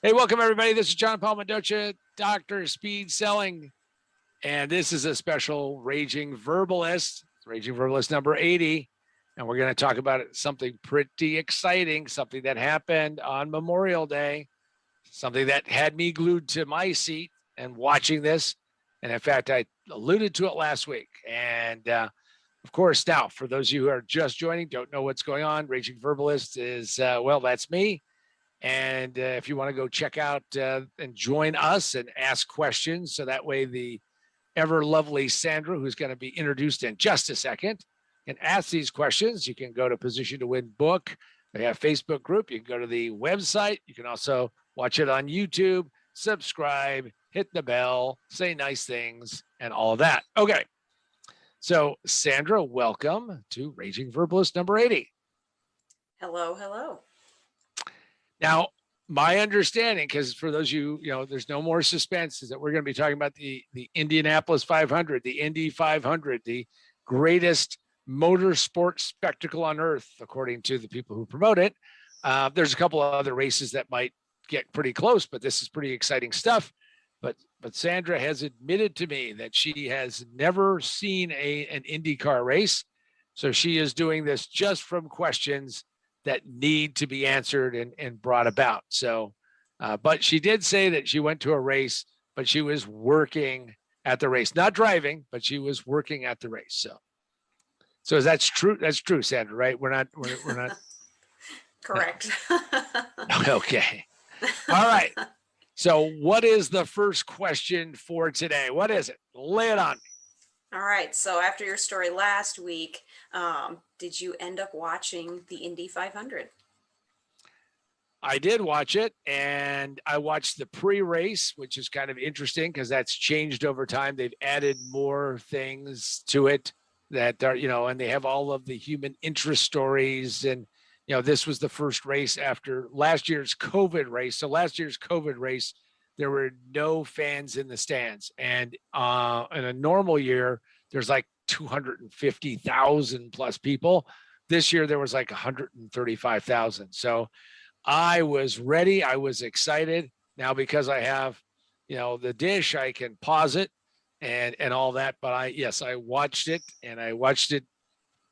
Hey, welcome everybody. This is John Paul Mendoza, Dr. Speed Selling. And this is a special Raging Verbalist, Raging Verbalist number 80. And we're going to talk about something pretty exciting, something that happened on Memorial Day, something that had me glued to my seat and watching this. And in fact, I alluded to it last week. And of course, now, for those of you who are just joining, don't know what's going on, Raging Verbalist is, well, that's me. And if you want to go check out and join us and ask questions, so that way the ever lovely Sandra, who's going to be introduced in just a second, can ask these questions. You can go to Position to Win book. They have a Facebook group. You can go to the website. You can also watch it on YouTube, subscribe, hit the bell, say nice things, and all of that. Okay. So Sandra, welcome to Raging Verbalist number 80. Hello, hello. Now, my understanding, because for those of you, there's no more suspense, is that we're going to be talking about the Indianapolis 500, the Indy 500, the greatest motorsport spectacle on earth, according to the people who promote it. There's a couple of other races that might get pretty close, but this is pretty exciting stuff. But Sandra has admitted to me that she has never seen an IndyCar race. So she is doing this just from questions that need to be answered and brought about. So, but she did say that she went to a race, but she was working at the race, not driving, but she was working at the race. So that's true. That's true, Sandra, right? We're not. Correct. Okay. All right. So what is the first question for today? What is it? Lay it on me. All right. So after your story last week, did you end up watching the Indy 500? I did watch it, and I watched the pre-race, which is kind of interesting because that's changed over time. They've added more things to it that are, and they have all of the human interest stories. And, this was the first race after last year's COVID race. So last year's COVID race, there were no fans in the stands. And in a normal year, there's like 250,000 plus people. This year, there was like 135,000. So I was ready. I was excited. Now, because I have, the dish, I can pause it and all that. But I watched it, and I watched it,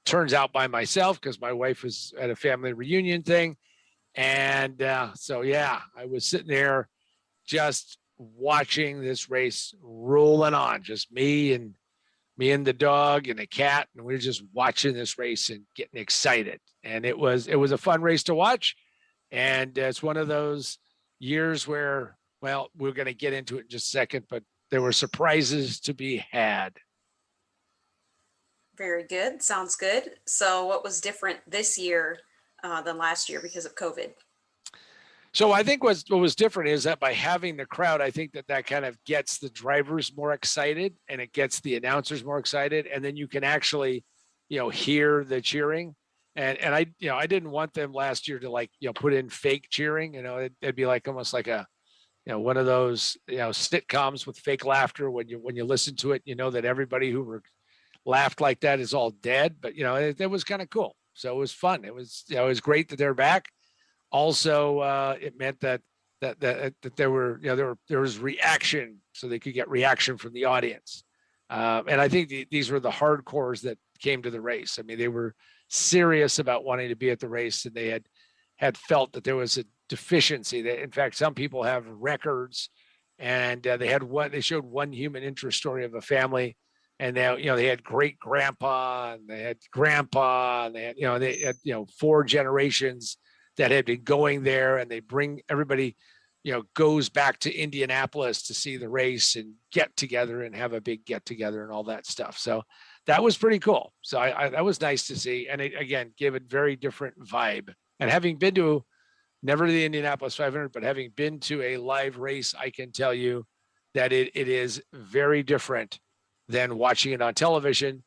turns out, by myself because my wife was at a family reunion thing. And so, yeah, I was sitting there just watching this race rolling on, just me and the dog and the cat, and we were just watching this race and getting excited. And it was a fun race to watch. And it's one of those years where, well, we're going to get into it in just a second, but there were surprises to be had. Very good. Sounds good. So what was different this year than last year because of COVID? So I think what was different is that by having the crowd, I think that kind of gets the drivers more excited, and it gets the announcers more excited. And then you can actually, hear the cheering. And I didn't want them last year to put in fake cheering. It'd be like almost like a, one of those, sitcoms with fake laughter. When you listen to it, that everybody who laughed like that is all dead. But, it was kind of cool. So it was fun. It was great that they're back. Also, it meant that there was reaction, so they could get reaction from the audience. And I think these were the hardcores that came to the race. I mean, they were serious about wanting to be at the race, and they had felt that there was a deficiency. That, in fact, some people have records, and they showed one human interest story of a family, and they had great grandpa, and they had grandpa, and they had 4 generations that had been going there, and they bring everybody, goes back to Indianapolis to see the race and get together and have a big get together and all that stuff. So that was pretty cool. So that was nice to see. And it, again, gave a very different vibe. And having been to, never to the Indianapolis 500, but having been to a live race, I can tell you that it is very different than watching it on television.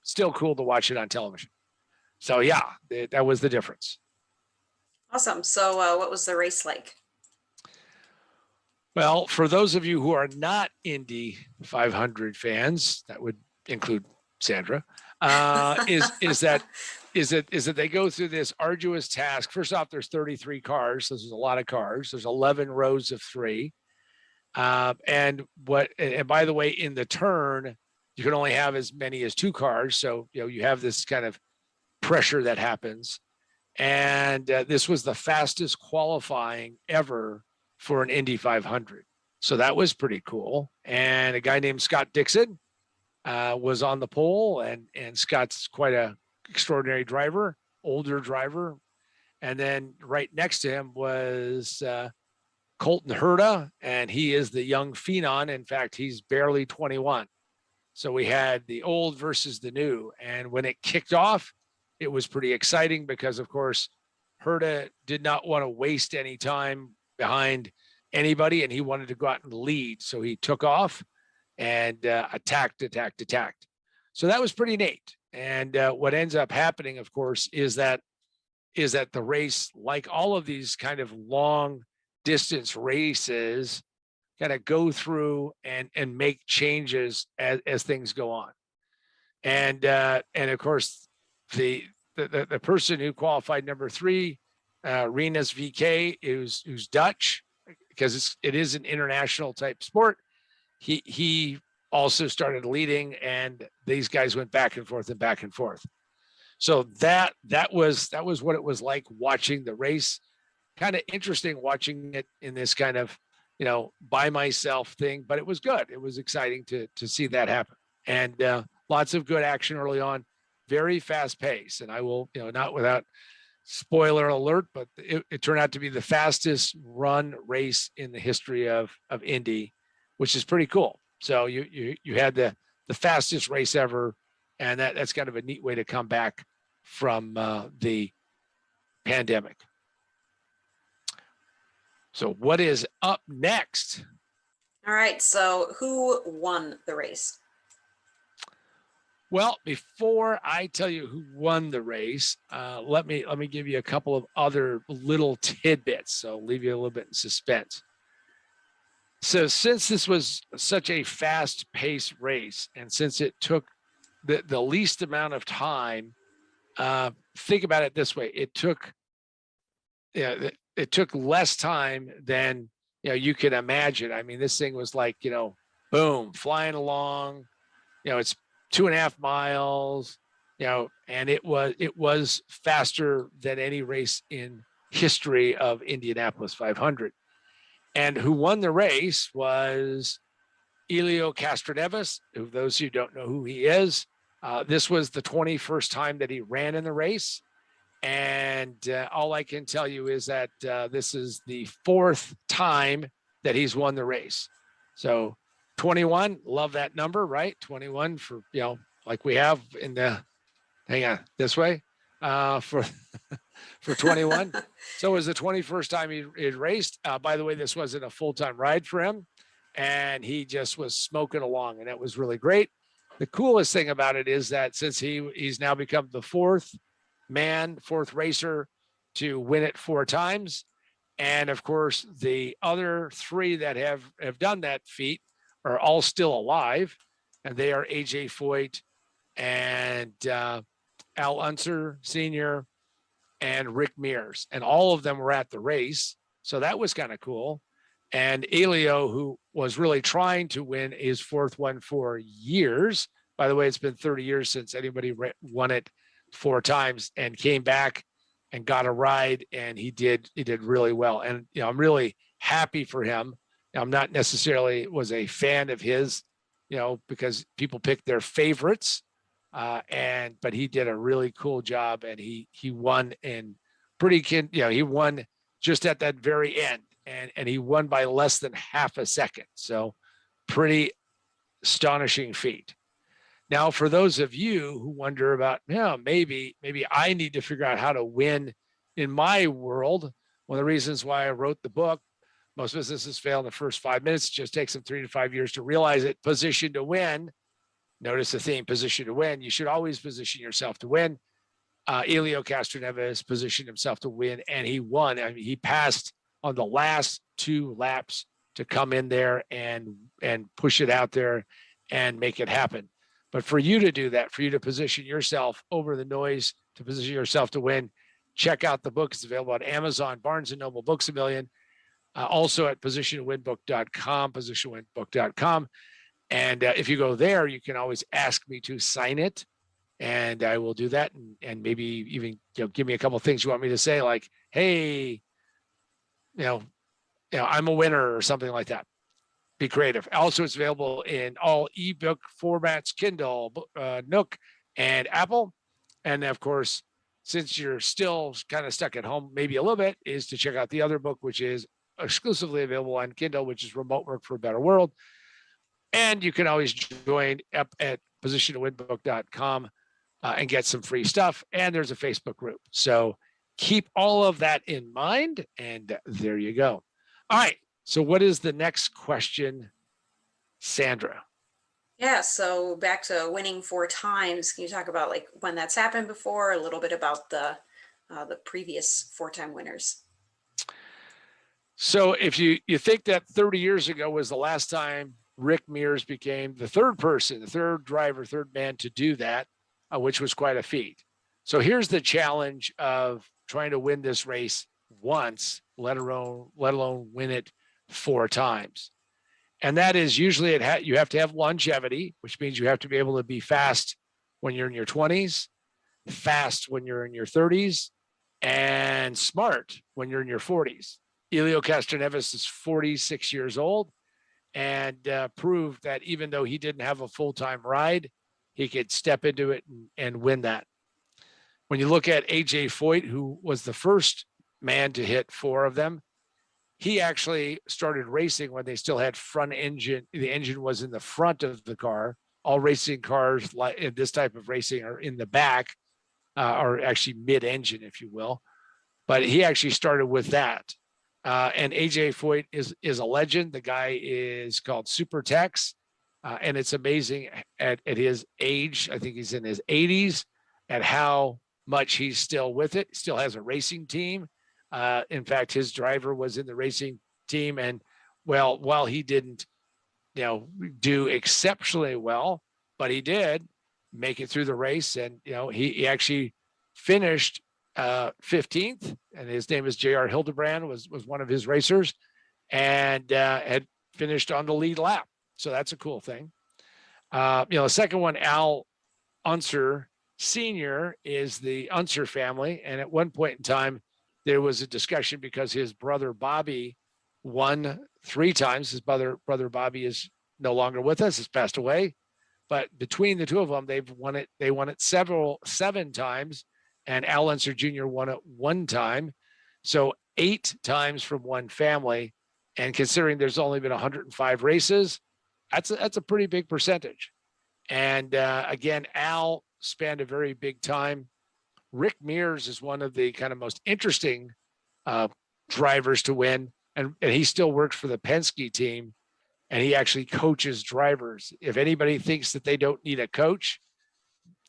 Still cool to watch it on television. So yeah, that was the difference. Awesome. So what was the race like? Well, for those of you who are not Indy 500 fans, that would include Sandra, is that is that they go through this arduous task. First off, there's 33 cars. So there's a lot of cars. There's 11 rows of 3. And by the way, in the turn, you can only have as many as 2 cars. So, you have this kind of pressure that happens. And this was the fastest qualifying ever for an Indy 500. So that was pretty cool. And a guy named Scott Dixon was on the pole, and Scott's quite a extraordinary driver, older driver. And then right next to him was Colton Herta, and he is the young phenom. In fact, he's barely 21. So we had the old versus the new. And when it kicked off, it was pretty exciting because, of course, Herta did not want to waste any time behind anybody, and he wanted to go out and lead. So he took off and attacked. So that was pretty neat. And what ends up happening, of course, is that the race, like all of these kind of long distance races, kind of go through and make changes as things go on. And of course, the person who qualified number 3, Rinus VK, who's Dutch, because it is an international type sport. He also started leading, and these guys went back and forth and back and forth. So that was what it was like watching the race. Kind of interesting watching it in this kind of, by myself thing, but it was good. It was exciting to see that happen. And lots of good action early on, very fast pace. And I will, not without spoiler alert, but it turned out to be the fastest run race in the history of Indy, which is pretty cool. So you had the fastest race ever, and that's kind of a neat way to come back from the pandemic. So what is up next? All right. So who won the race? Well, before I tell you who won the race, let me give you a couple of other little tidbits. So I'll leave you a little bit in suspense. So since this was such a fast-paced race, and since it took the least amount of time, think about it this way: it took less time than you can imagine. I mean, this thing was like boom, flying along. It's 2.5 miles. And it was faster than any race in history of Indianapolis 500. And who won the race was Elio Castroneves, who, those who don't know who he is, this was the 21st time that he ran in the race. And all I can tell you is that this is the 4th time that he's won the race. So 21, love that number, right? 21 for, like we have in the, hang on, this way, for 21. So it was the 21st time he raced. By the way, this wasn't a full-time ride for him, and he just was smoking along, and it was really great. The coolest thing about it is that since he's now become the 4th racer to win it 4 times. And of course, the other 3 that have done that feat are all still alive, and they are AJ Foyt and Unser Senior and Rick Mears, and all of them were at the race. So that was kind of cool. And Elio, who was really trying to win his 4th one for years. By the way, it's been 30 years since anybody won it 4 times, and came back and got a ride, and he did really well. And I'm really happy for him. I'm not necessarily was a fan of his, because people pick their favorites, but he did a really cool job, and he won in he won just at that very end, and he won by less than half a second. So pretty astonishing feat. Now, for those of you who wonder about, maybe I need to figure out how to win in my world. One of the reasons why I wrote the book, most businesses fail in the first 5 minutes. It just takes them 3 to 5 years to realize it. Position to win. Notice the theme, position to win. You should always position yourself to win. Elio Castroneves positioned himself to win, and he won. I mean, he passed on the last 2 laps to come in there and push it out there and make it happen. But for you to do that, for you to position yourself over the noise, to position yourself to win, check out the book. It's available on Amazon, Barnes & Noble, Books A Million, also at positionwinbook.com, positionwinbook.com. And if you go there, you can always ask me to sign it, and I will do that. And maybe even give me a couple of things you want me to say, like, hey, I'm a winner or something like that. Be creative. Also, it's available in all ebook formats, Kindle, Nook, and Apple. And of course, since you're still kind of stuck at home, maybe a little bit, is to check out the other book, which is exclusively available on Kindle, which is Remote Work for a Better World. And you can always join up at positiontowinbook.com and get some free stuff. And there's a Facebook group. So keep all of that in mind. And there you go. All right. So what is the next question, Sandra? Yeah, so back to winning 4 times. Can you talk about like when that's happened before, a little bit about the previous 4-time winners? So if you think that 30 years ago was the last time Rick Mears became the third person, the third driver, third man to do that, which was quite a feat. So here's the challenge of trying to win this race once, let alone win it 4 times. And that is usually you have to have longevity, which means you have to be able to be fast when you're in your 20s, fast when you're in your 30s, and smart when you're in your 40s. Elio Castroneves is 46 years old and proved that even though he didn't have a full-time ride, he could step into it and win that. When you look at AJ Foyt, who was the first man to hit 4 of them, he actually started racing when they still had front engine. The engine was in the front of the car. All racing cars like in this type of racing are in the back, or actually mid-engine, if you will. But he actually started with that. And AJ Foyt is a legend. The guy is called Super Tex. And it's amazing at his age, I think he's in his 80s, at how much he's still with it. Still has a racing team. In fact, his driver was in the racing team, and while he didn't, do exceptionally well, but he did make it through the race, and he actually finished 15th, and his name is J.R. Hildebrand, was one of his racers, and had finished on the lead lap. So that's a cool thing. The second one, Unser Senior, is the Unser family, and at one point in time, there was a discussion because his brother Bobby won 3 times. His brother Bobby is no longer with us; has passed away. But between the two of them, they've won it. They won it 7 times, and Al Unser Jr. won it 1 time. So 8 times from one family. And considering there's only been 105 races, that's a pretty big percentage. And again, Al spanned a very big time. Rick Mears is one of the kind of most interesting drivers to win. And he still works for the Penske team, and he actually coaches drivers. If anybody thinks that they don't need a coach,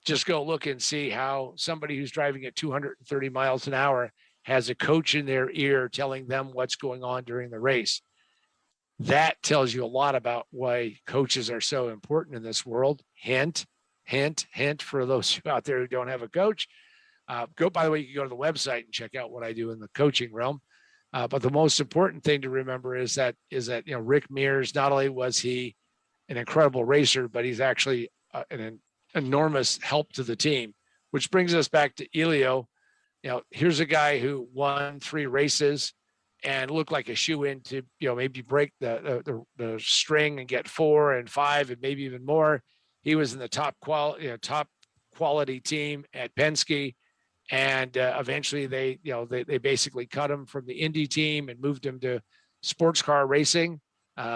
just go look and see how somebody who's driving at 230 miles an hour has a coach in their ear telling them what's going on during the race. That tells you a lot about why coaches are so important in this world. Hint, hint, hint for those out there who don't have a coach. By the way, you can go to the website and check out what I do in the coaching realm. But the most important thing to remember is that Rick Mears, not only was he an incredible racer, but he's actually an enormous help to the team, which brings us back to Elio. Here's a guy who won 3 races and looked like a shoe-in to maybe break the string and get 4 and 5 and maybe even more. He was in the top quality team at Penske. And eventually they basically cut him from the Indy team and moved him to sports car racing.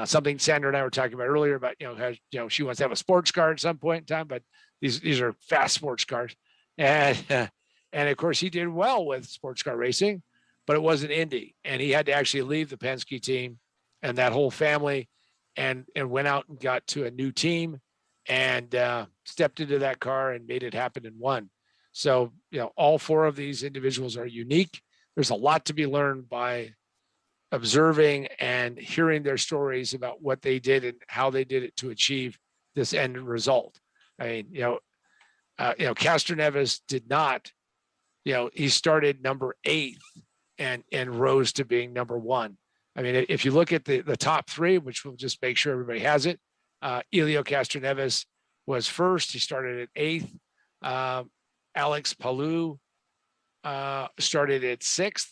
Something Sandra and I were talking about earlier about, how she wants to have a sports car at some point in time, but these are fast sports cars. And of course he did well with sports car racing, but it wasn't Indy. And he had to actually leave the Penske team and that whole family and went out and got to a new team and stepped into that car and made it happen and won. So, all 4 of these individuals are unique. There's a lot to be learned by observing and hearing their stories about what they did and how they did it to achieve this end result. I mean, Castroneves did not, he started number 8 and rose to being number 1. I mean, if you look at the top 3, which we'll just make sure everybody has it, Elio Castroneves was first. He started at 8th. Alex Palou started at 6th.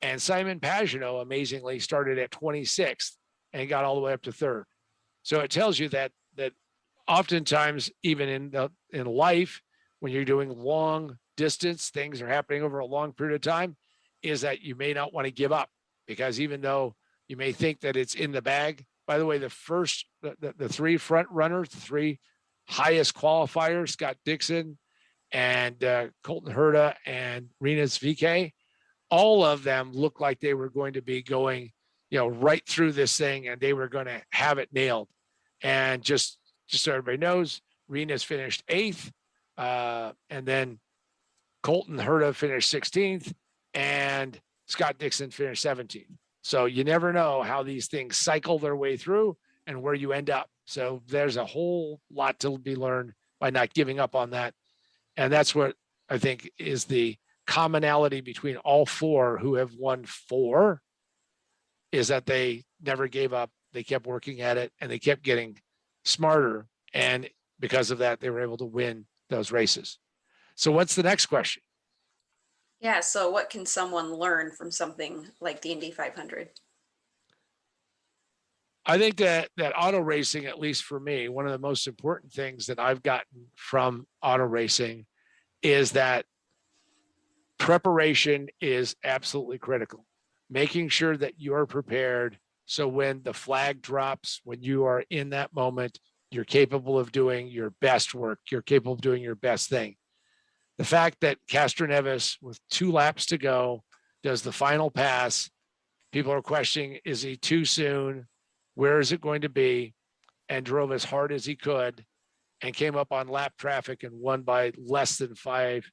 And Simon Pagenaud, amazingly, started at 26th and got all the way up to 3rd. So it tells you that oftentimes, even in life, when you're doing long distance, things are happening over a long period of time, is that you may not want to give up, because even though you may think that it's in the bag, by the way, the 3 front runners, the 3 highest qualifiers, Scott Dixon and Colton Herta and Rinus VK, all of them looked like they were going to be going, right through this thing, and they were going to have it nailed. And just so everybody knows, Rinus finished 8th, and then Colton Herta finished 16th, and Scott Dixon finished 17th. So you never know how these things cycle their way through and where you end up. So there's a whole lot to be learned by not giving up on that. And that's what I think is the commonality between all 4 who have won 4, is that they never gave up. They kept working at it, and they kept getting smarter. And because of that, they were able to win those races. So what's the next question? Yeah. So what can someone learn from something like the Indy 500? I think that auto racing, at least for me, one of the most important things that I've gotten from auto racing is that preparation is absolutely critical. Making sure that you're prepared, so when the flag drops, when you are in that moment, you're capable of doing your best work. You're capable of doing your best thing. The fact that Castroneves, with 2 laps to go, does the final pass, people are questioning, is he too soon? Where is it going to be? And drove as hard as he could and came up on lap traffic and won by less than 5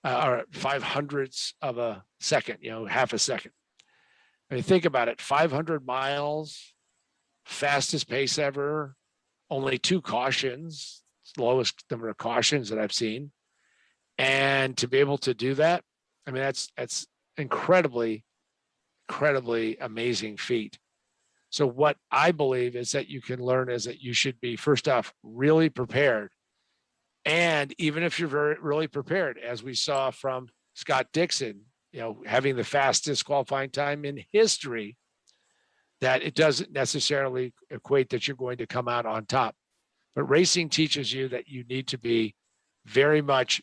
or 500ths of a second, half a second. I mean, think about it, 500 miles, fastest pace ever, only 2 cautions, lowest number of cautions that I've seen. And to be able to do that, I mean, that's incredibly amazing feat. So what I believe is that you can learn is that you should be, first off, really prepared. And even if you're really prepared, as we saw from Scott Dixon, having the fastest qualifying time in history, that it doesn't necessarily equate that you're going to come out on top. But racing teaches you that you need to be very much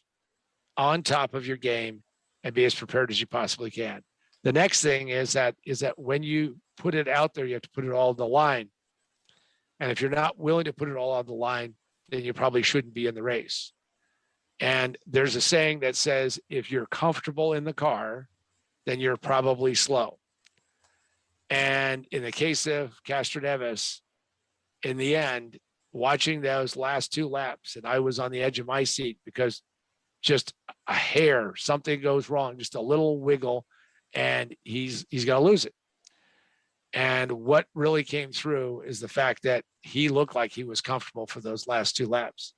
on top of your game and be as prepared as you possibly can. The next thing is that when you put it out there, you have to put it all on the line. And if you're not willing to put it all on the line, then you probably shouldn't be in the race. And there's a saying that says, if you're comfortable in the car, then you're probably slow. And in the case of Castroneves, in the end, watching those last 2 laps, and I was on the edge of my seat because just a hair, something goes wrong, just a little wiggle, and he's going to lose it. And what really came through is the fact that he looked like he was comfortable for those last 2 laps.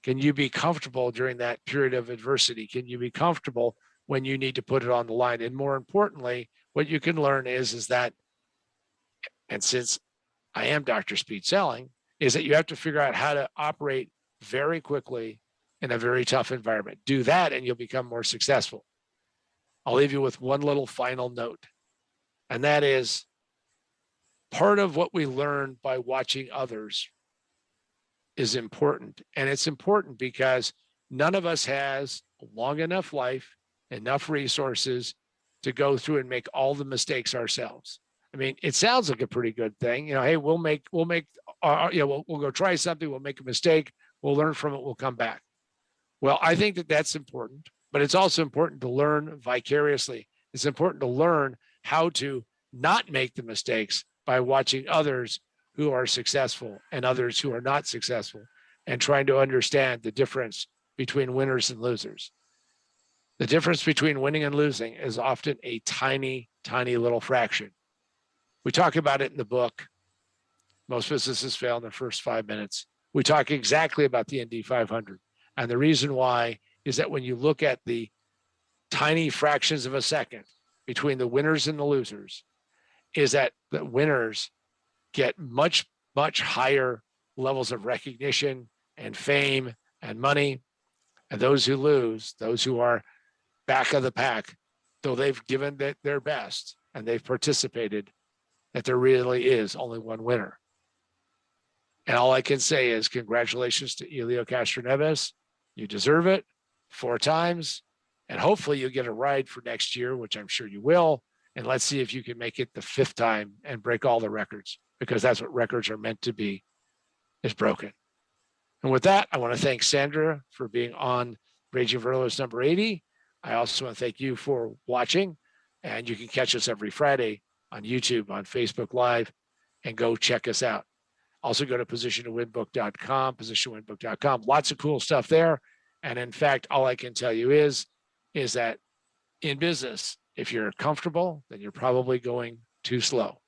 Can you be comfortable during that period of adversity? Can you be comfortable when you need to put it on the line? And more importantly, what you can learn is that, and since I am Dr. Speed Selling, is that you have to figure out how to operate very quickly in a very tough environment. Do that and you'll become more successful. I'll leave you with one little final note, and that is part of what we learn by watching others is important. And it's important because none of us has a long enough life, enough resources to go through and make all the mistakes ourselves. I mean, it sounds like a pretty good thing. Hey, we'll go try something. We'll make a mistake. We'll learn from it. We'll come back. Well, I think that that's important, but it's also important to learn vicariously. It's important to learn how to not make the mistakes by watching others who are successful and others who are not successful, and trying to understand the difference between winners and losers. The difference between winning and losing is often a tiny, tiny little fraction. We talk about it in the book. Most businesses fail in the first 5 minutes. we talk exactly about the Indy 500. And the reason why is that when you look at the tiny fractions of a second between the winners and the losers, is that the winners get much, much higher levels of recognition and fame and money. And those who lose, those who are back of the pack, though they've given their best and they've participated, that there really is only one winner. And all I can say is congratulations to Elio Castroneves. You deserve it 4 times. And hopefully you'll get a ride for next year, which I'm sure you will. And let's see if you can make it the 5th time and break all the records, because that's what records are meant to be, is broken. And with that, I want to thank Sandra for being on Raging Verbalist number 80. I also want to thank you for watching. And you can catch us every Friday on YouTube, on Facebook Live, and go check us out. Also go to positiontowinbook.com, positiontowinbook.com. Lots of cool stuff there. And in fact, all I can tell you is that in business, if you're comfortable, then you're probably going too slow.